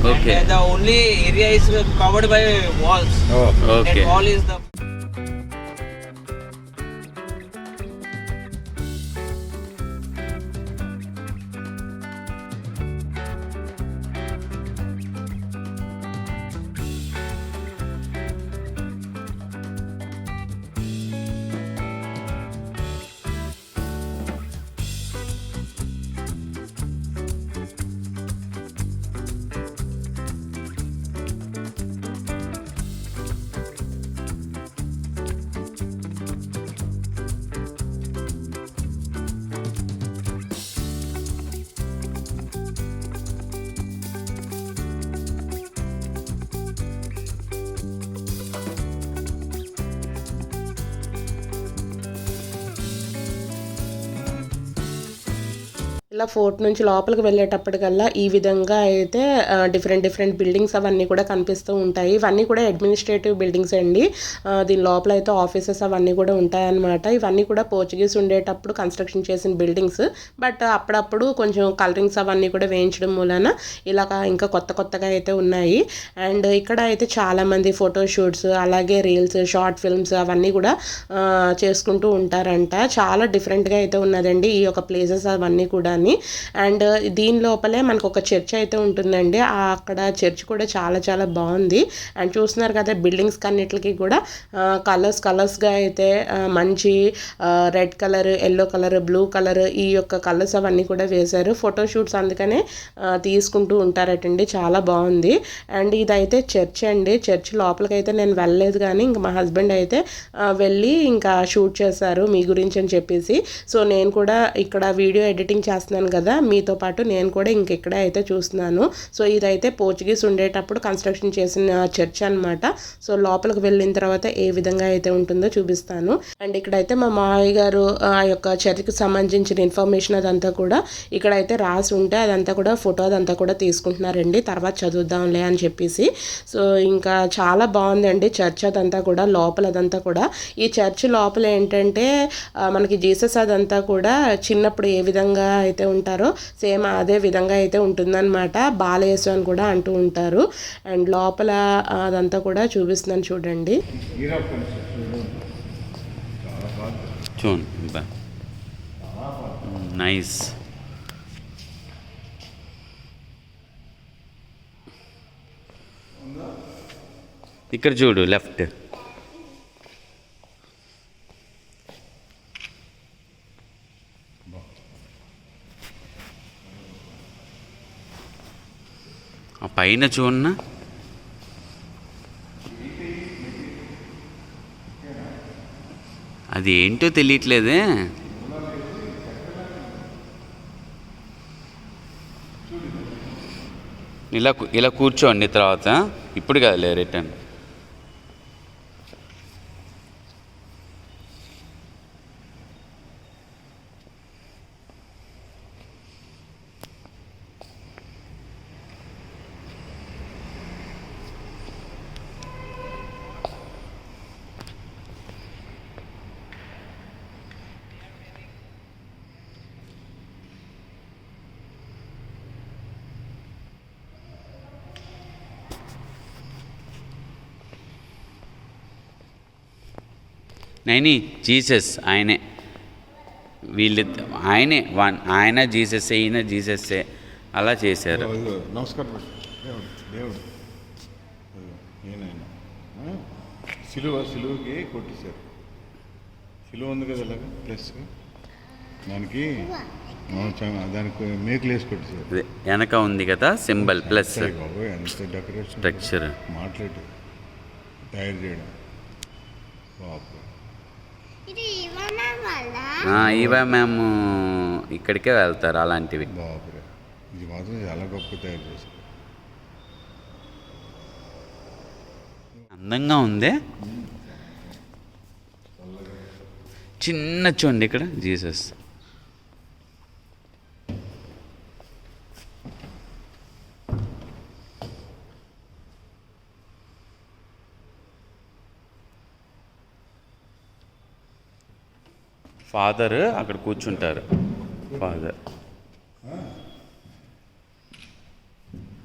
C: Okay
E: And the only area is covered by walls.
B: Oh.
C: Okay.
E: That wall is the.
A: ఇలా fort నుంచి లోపలికి వెళ్ళేటప్పటికల్లా ఈ విధంగా అయితే different buildings అవన్నీ కూడా కనిపిస్తూ ఉంటాయి. ఇవన్నీ కూడా అడ్మినిస్ట్రేటివ్ బిల్డింగ్స్ అండి. దీని లోపల అయితే ఆఫీసెస్ అవన్నీ కూడా ఉంటాయన్నమాట. ఇవన్నీ కూడా పోర్చుగీస్ ఉండేటప్పుడు కన్స్ట్రక్షన్ చేసిన బిల్డింగ్స్. బట్ అప్పుడప్పుడు కొంచెం కలరింగ్స్ అవన్నీ కూడా వేయించడం మూలన ఇలాగ ఇంకా కొత్తగా అయితే ఉన్నాయి. అండ్ ఇక్కడ అయితే చాలామంది ఫోటోషూట్స్ అలాగే రీల్స్, షార్ట్ ఫిల్మ్స్ అవన్నీ కూడా చేసుకుంటూ ఉంటారంట. చాలా డిఫరెంట్గా అయితే ఉన్నదండి ఈ యొక్క ప్లేసెస్ అవన్నీ కూడా. అండ్ దీని లోపలే మనకు ఒక చర్చ్ అయితే ఉంటుందండి. అక్కడ చర్చ్ కూడా చాలా చాలా బాగుంది. అండ్ చూస్తున్నారు కదా బిల్డింగ్స్ కన్నిటికి కూడా కలర్స్గా అయితే మంచి red colour, yellow colour, blue colour ఈ యొక్క కలర్స్ అవన్నీ కూడా వేశారు. ఫోటోషూట్స్ అందుకనే తీసుకుంటూ ఉంటారటండి. చాలా బాగుంది. అండ్ ఇదైతే చర్చ్ అండి. చర్చ్ లోపలికి అయితే నేను వెళ్ళలేదు కానీ ఇంకా మా హస్బెండ్ అయితే వెళ్ళి ఇంకా షూట్ చేశారు మీ గురించి అని చెప్పేసి. సో నేను కూడా ఇక్కడ వీడియో ఎడిటింగ్ చేస్తున్నాను చూస్తున్నాను కదా, మీతో పాటు నేను కూడా ఇంకెక్కడే అయితే చూస్తున్నాను. సో ఇదైతే పోర్చుగీస్ ఉండేటప్పుడు కన్స్ట్రక్షన్ చేసిన చర్చ్ అనమాట. సో లోపలికి వెళ్ళిన తర్వాత ఏ విధంగా అయితే ఉంటుందో చూపిస్తాను. అండ్ ఇక్కడైతే మా మావయ్య గారు ఆ యొక్క చర్చ్కి సంబంధించిన ఇన్ఫర్మేషన్ అదంతా కూడా ఇక్కడైతే రాసి ఉంటే అదంతా కూడా ఫోటో అదంతా కూడా తీసుకుంటున్నారండి, తర్వాత చదువుదాంలే అని చెప్పేసి. సో ఇంకా చాలా బాగుందండి చర్చ్ అదంతా కూడా, లోపల అదంతా కూడా. ఈ చర్చ్ లోపల ఏంటంటే మనకి జీసస్ అదంతా కూడా చిన్నప్పుడు ఏ విధంగా అయితే ఉంటారో సేమ్ అదే విధంగా అయితే ఉంటుందన్నమాట. బాలయేసు అని కూడా అంటూ ఉంటారు. అండ్ లోపల అదంతా కూడా చూపిస్తున్నాను చూడండి.
C: చూడండి, నైస్. ఇక్కడ చూడు లెఫ్ట్. ఆ పైన చూడన్న, అది ఏంటో తెలియట్లేదే. ఇలా కూర్చోండి తర్వాత, ఇప్పుడు కాదులే రిటర్న్. నైని జీసస్ ఆయనే, వీళ్ళు ఆయనే, ఆయన జీసస్, ఈయన జీసస్సే, అలా చేశారు.
B: నమస్కారం. దేవుడు నేనైనా సిలువకి కొట్టేశారు. సిలువ ఉంది కదా ఇలాగ ప్లస్ దానికి మేకులు వేసి కొట్టేశారు.
C: వెనక ఉంది కదా సింబల్ ప్లస్.
B: ఎంత డెకరేషన్
C: స్ట్రక్చర్
B: మాట్లాడి తయారు చేయడం.
C: ఇవే మేము ఇక్కడికే వెళ్తారు అలాంటివి.
B: బాబురే, ఇది మాత్రం చాలా గొప్ప తయారు చేశారు.
C: అందంగా ఉంది. చిన్న చూడండి ఇక్కడ జీసస్. ఫాదర్ అక్కడ కూర్చుంటారు. ఫాదర్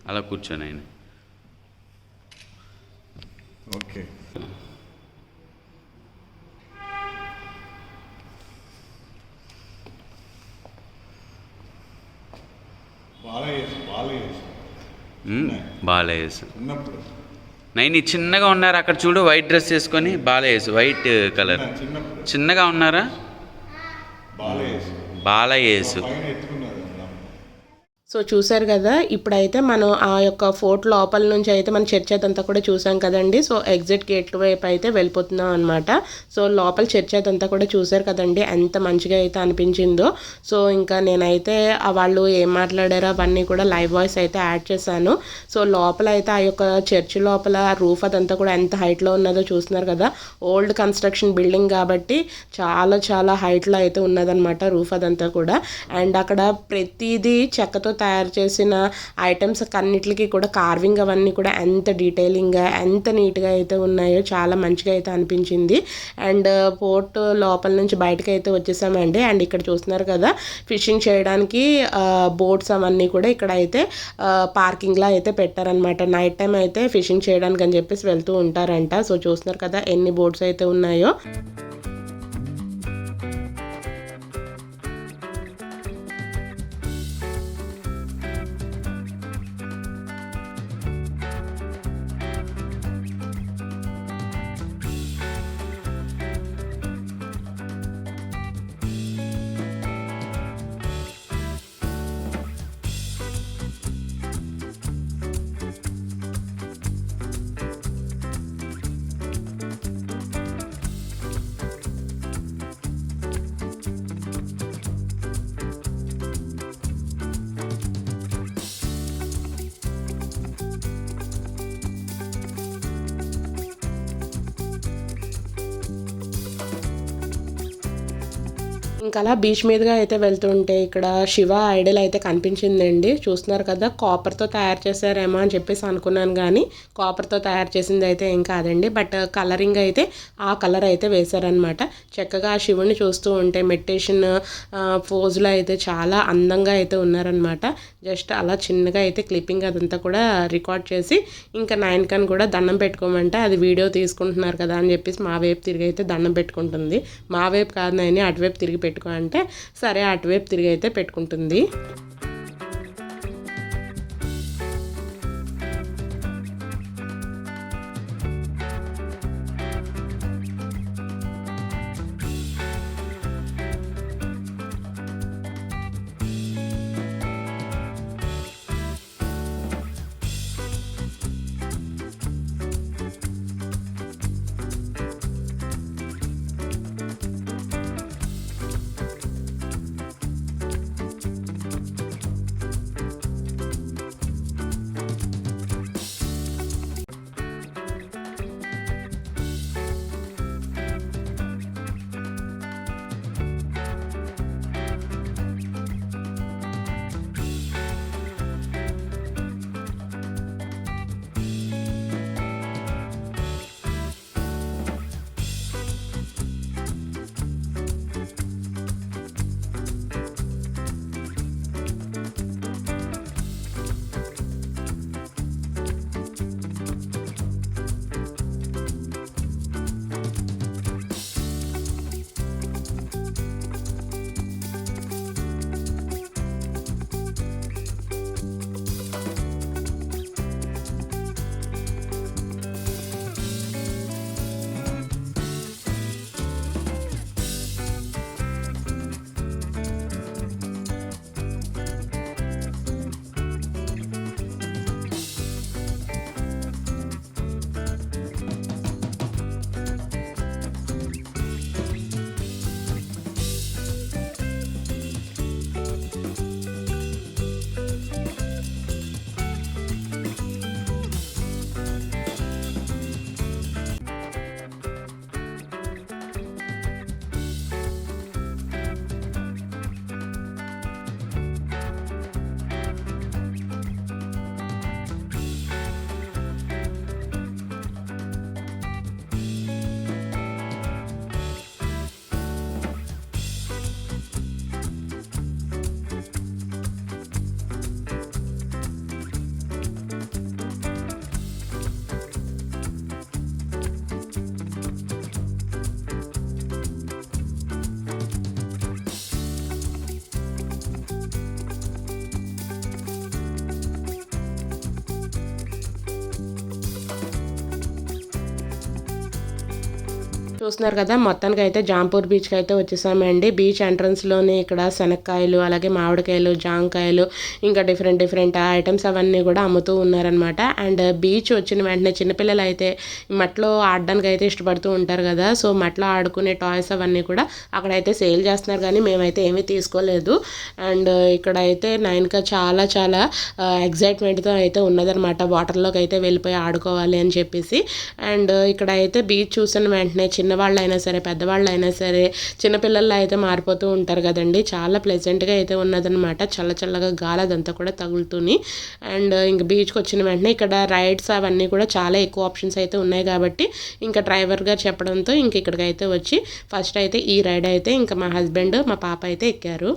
C: అలా కూర్చొని ఆయన.
B: ఓకే,
C: బాలయేసు.
B: చిన్నప్పుడు
C: నైని చిన్నగా ఉన్నారు అక్కడ చూడు, వైట్ డ్రెస్ వేసుకొని. బాలయేసు వైట్ కలర్, చిన్నగా ఉన్నారా. బాలయేసు.
A: సో చూసారు కదా, ఇప్పుడైతే మనం ఆ యొక్క ఫోర్ట్ లోపల నుంచి అయితే మన చర్చ్ అదంతా కూడా చూసాం కదండి. సో ఎగ్జిట్ గేట్ వైపు అయితే వెళ్ళిపోతున్నాం అనమాట. సో లోపల చర్చ్ అదంతా కూడా చూసారు కదండి, ఎంత మంచిగా అయితే అనిపించిందో. సో ఇంకా నేనైతే వాళ్ళు ఏం మాట్లాడారో అవన్నీ కూడా లైవ్ వాయిస్ అయితే యాడ్ చేశాను. సో లోపల అయితే ఆ యొక్క చర్చ్ లోపల రూఫ్ అదంతా కూడా ఎంత హైట్లో ఉన్నదో చూస్తున్నారు కదా. ఓల్డ్ కన్స్ట్రక్షన్ బిల్డింగ్ కాబట్టి చాలా చాలా హైట్లో అయితే ఉన్నదనమాట రూఫ్ అదంతా కూడా. అండ్ అక్కడ ప్రతిదీ చెక్కతో తయారు చేసిన ఐటమ్స్ అన్నిటికీ కూడా కార్వింగ్ అవన్నీ కూడా ఎంత డీటెయిలింగ్గా ఎంత నీట్గా అయితే ఉన్నాయో చాలా మంచిగా అయితే అనిపించింది. అండ్ పోర్ట్ లోపల నుంచి బయటకు అయితే వచ్చేసామండి. అండ్ ఇక్కడ చూస్తున్నారు కదా, ఫిషింగ్ చేయడానికి బోట్స్ అవన్నీ కూడా ఇక్కడ అయితే పార్కింగ్లో అయితే పెట్టారనమాట. నైట్ టైం అయితే ఫిషింగ్ చేయడానికి అని చెప్పేసి వెళ్తూ ఉంటారంట. సో చూస్తున్నారు కదా ఎన్ని బోట్స్ అయితే ఉన్నాయో. ఇంకా అలా బీచ్ మీదుగా అయితే వెళ్తుంటే ఇక్కడ శివ ఐడల్ అయితే కనిపించిందండి. చూస్తున్నారు కదా, కాపర్తో తయారు చేశారేమో అని చెప్పేసి అనుకున్నాను, కానీ కాపర్తో తయారు చేసింది అయితే ఏం కాదండి. బట్ కలరింగ్ అయితే ఆ కలర్ అయితే వేశారనమాట. చక్కగా ఆ శివుణ్ణి చూస్తూ ఉంటే మెడిటేషన్ పోజ్లో అయితే చాలా అందంగా అయితే ఉన్నారనమాట. జస్ట్ అలా చిన్నగా అయితే క్లిప్పింగ్ అదంతా కూడా రికార్డ్ చేసి ఇంకా నయనకని కూడా దండం పెట్టుకోమంటే అది వీడియో తీసుకుంటున్నారు కదా అని చెప్పేసి మా వైపు తిరిగి అయితే దండం పెట్టుకుంటుంది. మా వైపు కాదు నైని, అటువైపు తిరిగి పెట్టుకో అంటే సరే అటువైపు తిరిగి అయితే పెట్టుకుంటుంది. చూస్తున్నారు కదా, మొత్తానికి అయితే జాంపూర్ బీచ్కి అయితే వచ్చేసామండి. బీచ్ ఎంట్రన్స్లోనే ఇక్కడ శనక్కాయలు, అలాగే మామిడికాయలు, జాంకాయలు, ఇంకా డిఫరెంట్ ఐటమ్స్ అవన్నీ కూడా అమ్ముతూ ఉన్నారనమాట. అండ్ బీచ్ వచ్చిన వెంటనే చిన్నపిల్లలు అయితే మట్లో ఆడడానికి అయితే ఇష్టపడుతూ ఉంటారు కదా, సో మట్లో ఆడుకునే టాయ్స్ అవన్నీ కూడా అక్కడైతే సేల్ చేస్తున్నారు, కానీ మేమైతే ఏమీ తీసుకోలేదు. అండ్ ఇక్కడ అయితే నయనక చాలా ఎగ్జైట్మెంట్తో అయితే ఉన్నదనమాట, వాటర్లోకి అయితే వెళ్ళిపోయి ఆడుకోవాలి అని చెప్పేసి. అండ్ ఇక్కడ అయితే బీచ్ చూసిన వెంటనే చిన్నవాళ్ళు అయినా సరే పెద్దవాళ్ళు అయినా సరే చిన్నపిల్లల్లో అయితే మారిపోతూ ఉంటారు కదండి. చాలా ప్లెజెంట్గా అయితే ఉన్నదనమాట, చల్లగా గాలి అదంతా కూడా తగులుతూని. అండ్ ఇంక బీచ్కి వచ్చిన వెంటనే ఇక్కడ రైడ్స్ అవన్నీ కూడా చాలా ఎక్కువ ఆప్షన్స్ అయితే ఉన్నాయి కాబట్టి ఇంకా డ్రైవర్ గారు చెప్పడంతో ఇంక ఇక్కడికి అయితే వచ్చి ఫస్ట్ అయితే ఈ రైడ్ అయితే ఇంకా మా హస్బెండ్ మా పాప అయితే ఎక్కారు.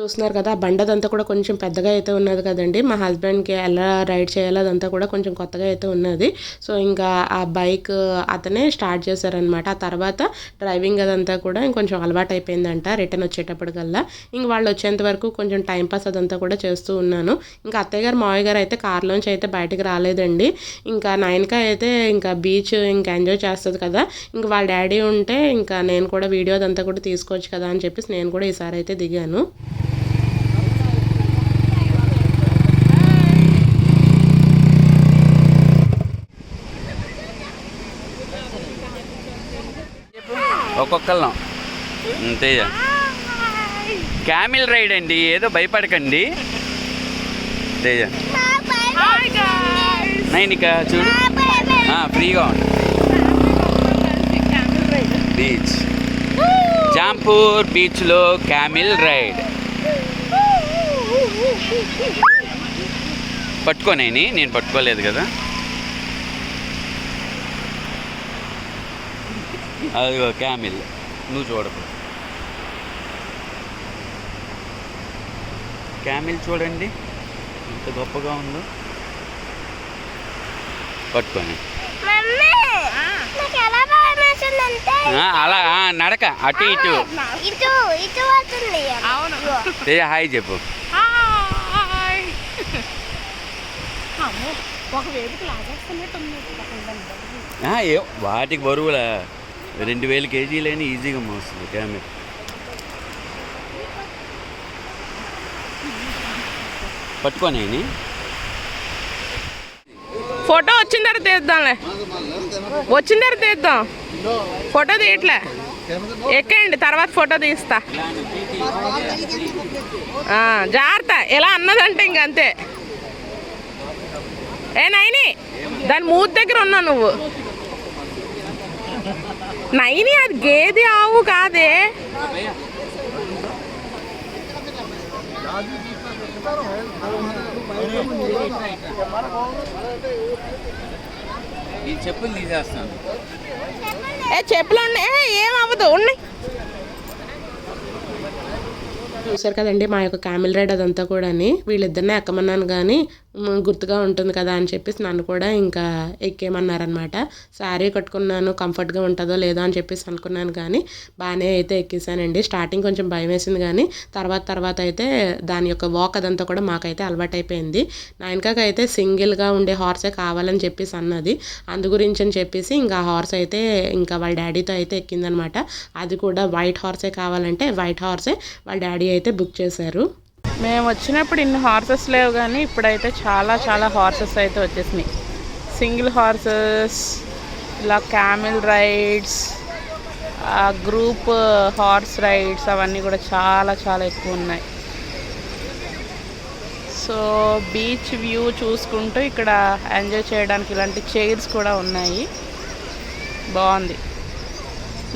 A: చూస్తున్నారు కదా, బండదంతా కూడా కొంచెం పెద్దగా అయితే ఉన్నది కదండి. మా హస్బెండ్కి ఎలా రైడ్ చేయాలో అదంతా కూడా కొంచెం కొత్తగా అయితే ఉన్నది. సో ఇంకా ఆ బైక్ అతనే స్టార్ట్ చేశారనమాట. ఆ తర్వాత డ్రైవింగ్ అదంతా కూడా ఇంకొంచెం అలవాటు అయిపోయిందంట రిటర్న్ వచ్చేటప్పటికల్లా. ఇంక వాళ్ళు వచ్చేంత వరకు కొంచెం టైంపాస్ అదంతా కూడా చేస్తూ ఉన్నాను. ఇంకా అత్తయ్య గారు మావయ్య గారు అయితే కార్లోంచి అయితే బయటకు రాలేదండి. ఇంకా నయనక అయితే ఇంకా బీచ్ ఇంకా ఎంజాయ్ చేస్తుంది కదా, ఇంకా వాళ్ళ డాడీ ఉంటే ఇంకా నేను కూడా వీడియో అదంతా కూడా తీసుకోవచ్చు కదా అని చెప్పేసి నేను కూడా ఈసారి అయితే దిగాను.
C: ఒక్కొక్కళ్ళం అంతే. క్యామిల్ రైడ్ అండి, ఏదో భయపడకండి. తేజ
D: హాయ్ గైస్
C: నైనిక చూడు ఫ్రీగా ఉంది బీచ్ జాంపూర్ బీచ్లో క్యామిల్ రైడ్. పట్టుకోనేని నేను పట్టుకోలేదు కదా. అదిగో క్యామిల్, నువ్వు చూడకు. క్యామిల్ చూడండి ఎంత గొప్పగా ఉందో. పట్టుకొని అలా నడక అటు ఇటు.
D: అవును
C: తేజ హాయ్ చెప్పు.
D: హాయ్ అమ్మో ఒక వేదిక లాగేస్తున్నట్టుంది.
C: వాటికి బరువులా 2000 కేజీలని ఈజీగా మోస్తుంది క్యామిల్. పట్టుకోనేని
D: ఫోటో వచ్చిన తర్వాత తీద్దాంలే, వచ్చిన తర్వాత తీద్దాం. ఫోటో తీయట్లే, ఎక్కండి తర్వాత ఫోటో తీస్తా. జాగ్రత్త, ఎలా అన్నదంటే ఇంకంతే. ఏ నైని దాని మూతి దగ్గర ఉన్నావు నువ్వు. నైని అది గేదె ఆవు కాదే.
C: ఈ చెప్పులు తీసేస్తాను.
D: చెప్పులు ఉన్నాయి, ఏమవ్వదు, ఉన్నాయి.
A: చూసారు కదండి మా యొక్క క్యామిల్ రైడ్ అదంతా కూడా. వీళ్ళిద్దరినే ఎక్కమన్నాను కానీ గుర్తుగా ఉంటుంది కదా అని చెప్పేసి నన్ను కూడా ఇంకా ఎక్కేయమన్నారనమాట. శారీ కట్టుకున్నాను, కంఫర్ట్గా ఉంటుందో లేదో అని చెప్పేసి అనుకున్నాను కానీ బాగానే అయితే ఎక్కేసానండి. స్టార్టింగ్ కొంచెం భయం వేసింది కానీ తర్వాత అయితే దాని యొక్క వాక్ అదంతా కూడా మాకైతే అలవాటు అయిపోయింది. నైన్కాకి అయితే సింగిల్గా ఉండే హార్సే కావాలని చెప్పేసి అన్నది. అందు గురించి అని చెప్పేసి ఇంకా హార్స్ అయితే ఇంకా వాళ్ళ డాడీతో అయితే ఎక్కిందనమాట. అది కూడా వైట్ హార్సే కావాలంటే వైట్ హార్సే వాళ్ళ డాడీ అయితే బుక్ చేశారు.
D: మేము వచ్చినప్పుడు ఇన్ని హార్సెస్ లేవు కానీ ఇప్పుడైతే చాలా హార్సెస్ అయితే వచ్చేసినాయి. సింగిల్ హార్సెస్, ఇలా Camel rides, group horse rides అవన్నీ కూడా చాలా ఎక్కువ ఉన్నాయి. సో బీచ్ వ్యూ చూసుకుంటూ ఇక్కడ ఎంజాయ్ చేయడానికి ఇలాంటి చైర్స్ కూడా ఉన్నాయి. బాగుంది,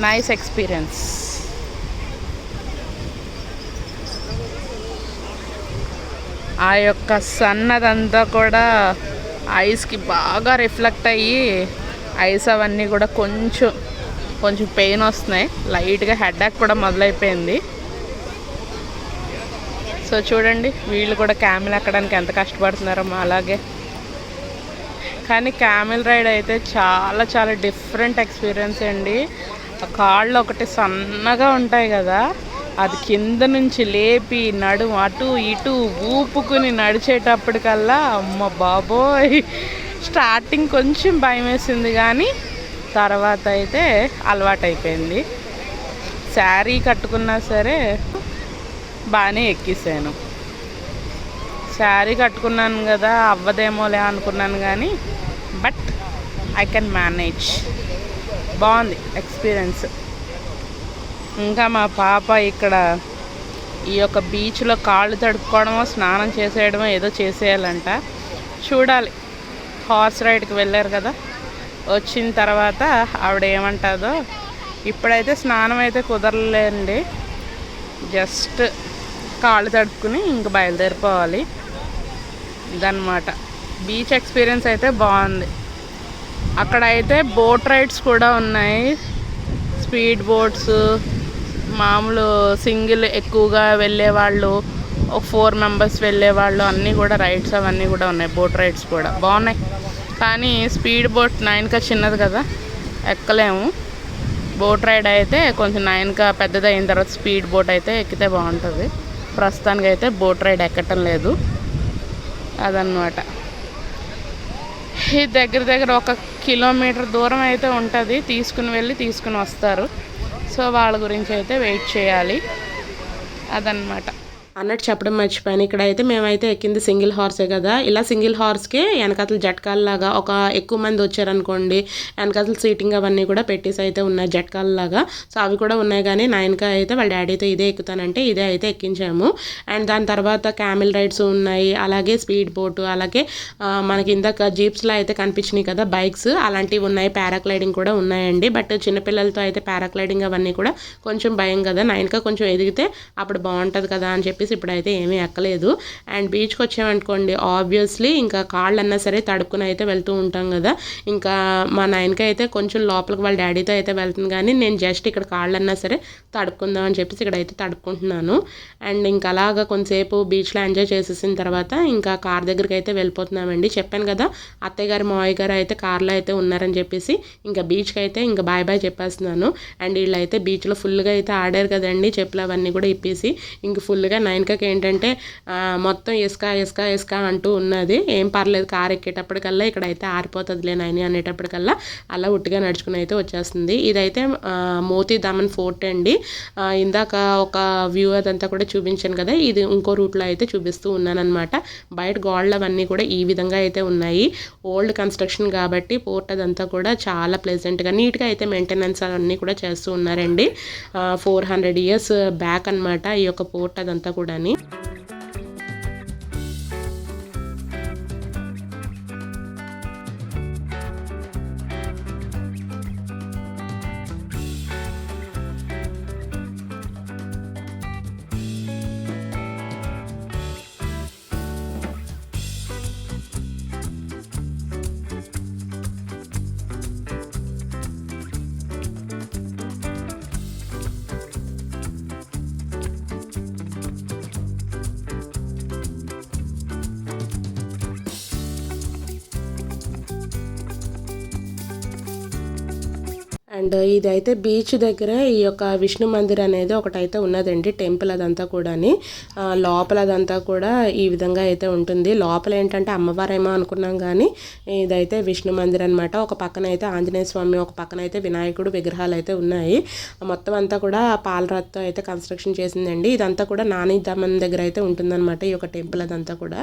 D: నైస్ ఎక్స్పీరియన్స్. ఆ యొక్క సన్ అదంతా కూడా ఐస్కి బాగా రిఫ్లెక్ట్ అయ్యి ఐస్ అవన్నీ కూడా కొంచెం పెయిన్ వస్తున్నాయి. లైట్గా హెడేక్ కూడా మొదలైపోయింది. సో చూడండి వీళ్ళు కూడా క్యామిల్ ఎక్కడానికి ఎంత కష్టపడుతున్నారో అలాగే. కానీ క్యామిల్ రైడ్ అయితే చాలా డిఫరెంట్ ఎక్స్పీరియన్స్ అండి. ఆ కాళ్ళు ఒకటి సన్నగా ఉంటాయి కదా, అది కింద నుంచి లేపి నడుము అటు ఇటు ఊపుకుని నడిచేటప్పటికల్లా అమ్మ బాబోయ్, స్టార్టింగ్ కొంచెం భయం వేసింది కానీ తర్వాత అయితే అలవాటైపోయింది. శారీ కట్టుకున్నా సరే బాగానే ఎక్కేసాను. శారీ కట్టుకున్నాను కదా అవ్వదేమోలే అనుకున్నాను కానీ బట్ ఐ కెన్ మేనేజ్. బాగుంది ఎక్స్పీరియన్స్. ఇంకా మా పాప ఇక్కడ ఈ యొక్క బీచ్లో కాళ్ళు తడుపుకోవడమో స్నానం చేసేయడమో ఏదో చేసేయాలంట. చూడాలి, హార్స్ రైడ్కి వెళ్ళారు కదా, వచ్చిన తర్వాత ఆవిడ ఏమంటుందో. ఇప్పుడైతే స్నానం అయితే కుదరలేండి, జస్ట్ కాళ్ళు తడుపుకుని ఇంక బయలుదేరిపోవాలి. ఇదన్నమాట బీచ్ ఎక్స్పీరియన్స్ అయితే బాగుంది. అక్కడ అయితే బోట్ రైడ్స్ కూడా ఉన్నాయి, స్పీడ్ బోట్స్, మామూలు సింగిల్ ఎక్కువగా వెళ్ళేవాళ్ళు, ఒక 4 మెంబర్స్ వెళ్ళేవాళ్ళు, అన్నీ కూడా రైడ్స్ అవన్నీ కూడా ఉన్నాయి. బోట్ రైడ్స్ కూడా బాగున్నాయి కానీ స్పీడ్ బోట్ 9కా చిన్నది కదా ఎక్కలేము. బోట్ రైడ్ అయితే కొంచెం 9కా పెద్దది అయిన తర్వాత స్పీడ్ బోట్ అయితే ఎక్కితే బాగుంటుంది. ప్రస్తుతానికి అయితే బోట్ రైడ్ ఎక్కటం లేదు. అదన్నమాట. ఈ దగ్గర 1 కిలోమీటర్ దూరం అయితే ఉంటుంది, తీసుకుని వస్తారు. సో వాళ్ళ గురించి అయితే వెయిట్ చేయాలి. అదన్నమాట.
A: అన్నట్టు చెప్పడం మర్చిపోయాను. ఇక్కడైతే మేమైతే ఎక్కింది సింగిల్ హార్సే కదా, ఇలా సింగిల్ హార్స్కే వెనకాతలు జట్కాల్లాగా ఒక ఎక్కువ మంది వచ్చారనుకోండి వెనకాతల సీటింగ్ అవన్నీ కూడా పెట్టేసి అయితే ఉన్నాయి జట్కాల్లాగా. సో అవి కూడా ఉన్నాయి, కానీ 9కి అయితే వాళ్ళ డాడీతో ఇదే ఎక్కుతానంటే ఇదే అయితే ఎక్కించాము. అండ్ దాని తర్వాత క్యామిల్ రైడ్స్ ఉన్నాయి, అలాగే స్పీడ్ బోటు, అలాగే మనకి ఇందాక జీప్స్లో అయితే కనిపించినాయి కదా బైక్స్, అలాంటివి ఉన్నాయి. పారాగ్లైడింగ్ కూడా ఉన్నాయండి. బట్ చిన్నపిల్లలతో అయితే పారాగ్లైడింగ్ అవన్నీ కూడా కొంచెం భయం కదా, 9కి కొంచెం ఎదిగితే అప్పుడు బాగుంటుంది కదా అని చెప్పేసి ఇప్పుడైతే ఏమీ ఎక్కలేదు. అండ్ బీచ్కి వచ్చామనుకోండి ఆబ్వియస్లీ ఇంకా కాళ్ళన్నా సరే తడుపుకుని అయితే వెళ్తూ ఉంటాం కదా. ఇంకా మా 9కి అయితే కొంచెం లోపలికి వాళ్ళ డాడీతో అయితే వెళ్తుంది, కానీ నేను జస్ట్ ఇక్కడ కాళ్ళన్నా సరే తడుపుకుందాం అని చెప్పేసి ఇక్కడైతే తడుపుకుంటున్నాను. అండ్ ఇంకా అలాగా కొంతసేపు బీచ్లో ఎంజాయ్ చేసేసిన తర్వాత ఇంకా కార్ దగ్గరికి అయితే వెళ్ళిపోతున్నామండి. చెప్పాను కదా అత్తయ్య గారు మావయ్య గారు అయితే కార్లో అయితే ఉన్నారని చెప్పేసి ఇంకా బీచ్కి అయితే ఇంకా బాయ్ బాయ్ చెప్పేస్తున్నాను. అండ్ వీళ్ళైతే బీచ్లో ఫుల్గా అయితే ఆడారు కదండి, చెప్పులు అవన్నీ కూడా ఇప్పేసి ఇంక ఫుల్గా 9కి ఏంటంటే మొత్తం ఇసుక ఇసుక ఇసుక అంటూ ఉన్నది. ఏం పర్లేదు, కార్ ఎక్కేటప్పటికల్లా ఇక్కడైతే ఆరిపోతుందిలే 9 అనేటప్పటికల్లా అలా ఉట్టిగా నడుచుకుని అయితే వచ్చేస్తుంది. ఇదైతే మోతీ దామన్ ఫోర్ట్ అండి. ఇందాక ఒక వ్యూ అదంతా కూడా చూపించాను కదా, ఇది ఇంకో రూట్లో అయితే చూపిస్తూ ఉన్నాను అనమాట. బయట గోడలు అవన్నీ కూడా ఈ విధంగా అయితే ఉన్నాయి. ఓల్డ్ కన్స్ట్రక్షన్ కాబట్టి పోర్ట్ అదంతా కూడా చాలా ప్లెజెంట్గా నీట్గా అయితే మెయింటెనెన్స్ అవన్నీ కూడా చేస్తూ ఉన్నారండి. 400 years బ్యాక్ అనమాట ఈ యొక్క పోర్ట్ అదంతా కూడాని. అండ్ ఇదైతే బీచ్ దగ్గర ఈ యొక్క విష్ణు మందిర్ అనేది ఒకటైతే ఉన్నదండి, టెంపుల్ అదంతా కూడాని. లోపల అదంతా కూడా ఈ విధంగా అయితే ఉంటుంది. లోపల ఏంటంటే అమ్మవారేమో అనుకున్నాం, కానీ ఇదైతే విష్ణు మందిర్ అనమాట. ఒక పక్కన అయితే ఆంజనేయ స్వామి, ఒక పక్కన అయితే వినాయకుడు విగ్రహాలు అయితే ఉన్నాయి. మొత్తం అంతా కూడా పాలరాతితో అయితే కన్స్ట్రక్షన్ చేసిందండి. ఇదంతా కూడా నాని దమన్ దగ్గర అయితే ఉంటుందన్నమాట ఈ యొక్క టెంపుల్ అదంతా కూడా.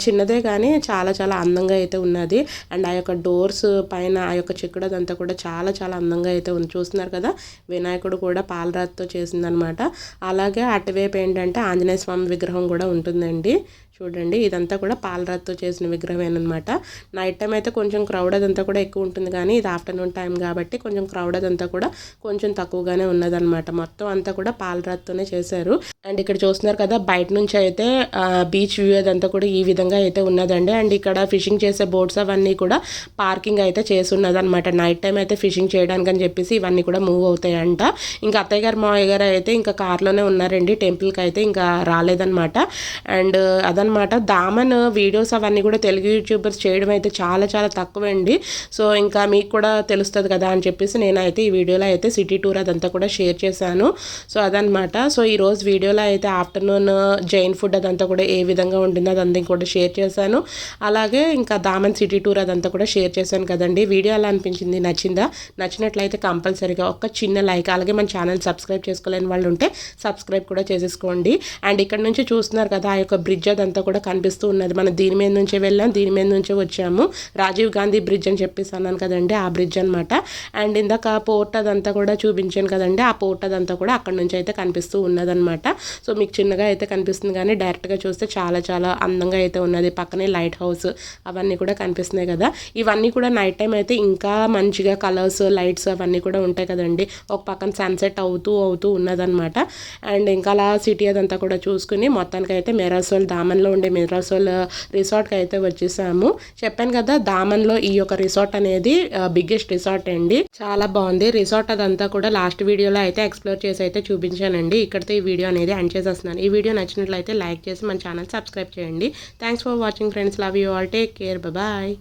A: చిన్నదే కానీ చాలా చాలా అందంగా అయితే ఉన్నది. అండ్ ఆ యొక్క డోర్స్ పైన ఆ యొక్క చెక్కుడు అదంతా కూడా చాలా చాలా అందంగా అయితే ఉంది. చూస్తున్నారు కదా, వినాయకుడు కూడా పాలరాతితో చేసిందనమాట. అలాగే అటువైపు ఏంటంటే ఆంజనేయ స్వామి విగ్రహం కూడా ఉంటుందండి. చూడండి, ఇదంతా కూడా పాలరాతితో చేసిన విగ్రహమేనమాట. నైట్ టైం అయితే కొంచెం క్రౌడ్ అదంతా కూడా ఎక్కువ ఉంటుంది, కానీ ఇది ఆఫ్టర్నూన్ టైం కాబట్టి కొంచెం క్రౌడ్ అదంతా కూడా కొంచెం తక్కువగానే ఉన్నదనమాట. మొత్తం అంతా కూడా పాలరాతితోనే చేశారు. అండ్ ఇక్కడ చూస్తున్నారు కదా, బయట నుంచి అయితే బీచ్ వ్యూ అదంతా కూడా ఈ విధంగా అయితే ఉన్నదండి. అండ్ ఇక్కడ ఫిషింగ్ చేసే బోట్స్ అవన్నీ కూడా పార్కింగ్ అయితే చేసి ఉన్నదనమాట. నైట్ టైం అయితే ఫిషింగ్ చేయడానికి అని చెప్పేసి ఇవన్నీ కూడా మూవ్ అవుతాయంట. ఇంకా అత్తయ్య గారు మావయ్య గారు అయితే ఇంకా కార్లోనే ఉన్నారండి, టెంపుల్కి అయితే ఇంకా రాలేదనమాట. అండ్ అదనమాట దామన్ వీడియోస్ అవన్నీ కూడా తెలుగు యూట్యూబర్స్ చేయడం అయితే చాలా చాలా తక్కువండి. సో ఇంకా మీకు కూడా తెలుస్తుంది కదా అని చెప్పేసి నేనైతే ఈ వీడియోలో అయితే సిటీ టూర్ అదంతా కూడా షేర్ చేశాను. సో అదనమాట. సో ఈరోజు వీడియోలో అయితే ఆఫ్టర్నూన్ జైన్ ఫుడ్ అదంతా కూడా ఏ విధంగా ఉంటుందో అదంతా కూడా షేర్ చేశాను. అలాగే ఇంకా దామన్ సిటీ టూర్ అదంతా కూడా షేర్ చేశాను కదండి. వీడియో ఎలా అనిపించింది, నచ్చిందా? నచ్చినట్లయితే కంపల్సరీగా ఒక చిన్న లైక్, అలాగే మన ఛానల్ సబ్స్క్రైబ్ చేసుకోలేని వాళ్ళు ఉంటే సబ్స్క్రైబ్ కూడా చేసేసుకోండి. అండ్ ఇక్కడ నుంచి చూస్తున్నారు కదా, ఆ యొక్క బ్రిడ్జ్ అదంతా కూడా కనిపిస్తూ ఉన్నది. మనం దీని మీద నుంచే వెళ్ళాం, దీని మీద నుంచే వచ్చాము. రాజీవ్ గాంధీ బ్రిడ్జ్ అని చెప్పేసి అన్నాను కదండి, ఆ బ్రిడ్జ్ అనమాట. అండ్ ఇందాక పోర్ట్ అదంతా కూడా చూపించాను కదండి, ఆ పోర్ట్ అదంతా కూడా అక్కడ నుంచి అయితే కనిపిస్తూ ఉన్నదనమాట. సో మీకు చిన్నగా అయితే కనిపిస్తుంది, కానీ డైరెక్ట్గా చూస్తే చాలా చాలా అందంగా అయితే ఉన్నది. పక్కనే లైట్ హౌస్ అవన్నీ కూడా కనిపిస్తున్నాయి కదా. ఇవన్నీ కూడా నైట్ టైం అయితే ఇంకా మంచిగా కలర్స్, లైట్స్ అవన్నీ కూడా ఉంటాయి కదండి. ఒక పక్కన సన్సెట్ అవుతూ అవుతూ ఉన్నదనమాట. అండ్ ఇంకా అలా సిటీ అదంతా కూడా చూసుకుని మొత్తానికి అయితే మెరాసోల్ దామన్లో ఉండే మెరాసోల్ రిసార్ట్కి అయితే వచ్చేసాము. చెప్పాను కదా, దామన్లో ఈ యొక్క రిసార్ట్ అనేది బిగ్గెస్ట్ రిసార్ట్ అండి. చాలా బాగుంది రిసార్ట్. అదంతా కూడా లాస్ట్ వీడియోలో అయితే ఎక్స్ప్లోర్ చేసి అయితే చూపించానండి. ఇక్కడితో ఈ వీడియో అనేది ఎండ్ చేసేస్తున్నాను. ఈ వీడియో నచ్చినట్లయితే లైక్ చేసి మన ఛానల్ సబ్స్క్రైబ్ చేయండి. Thanks for watching friends. Love you all. Take care. Bye.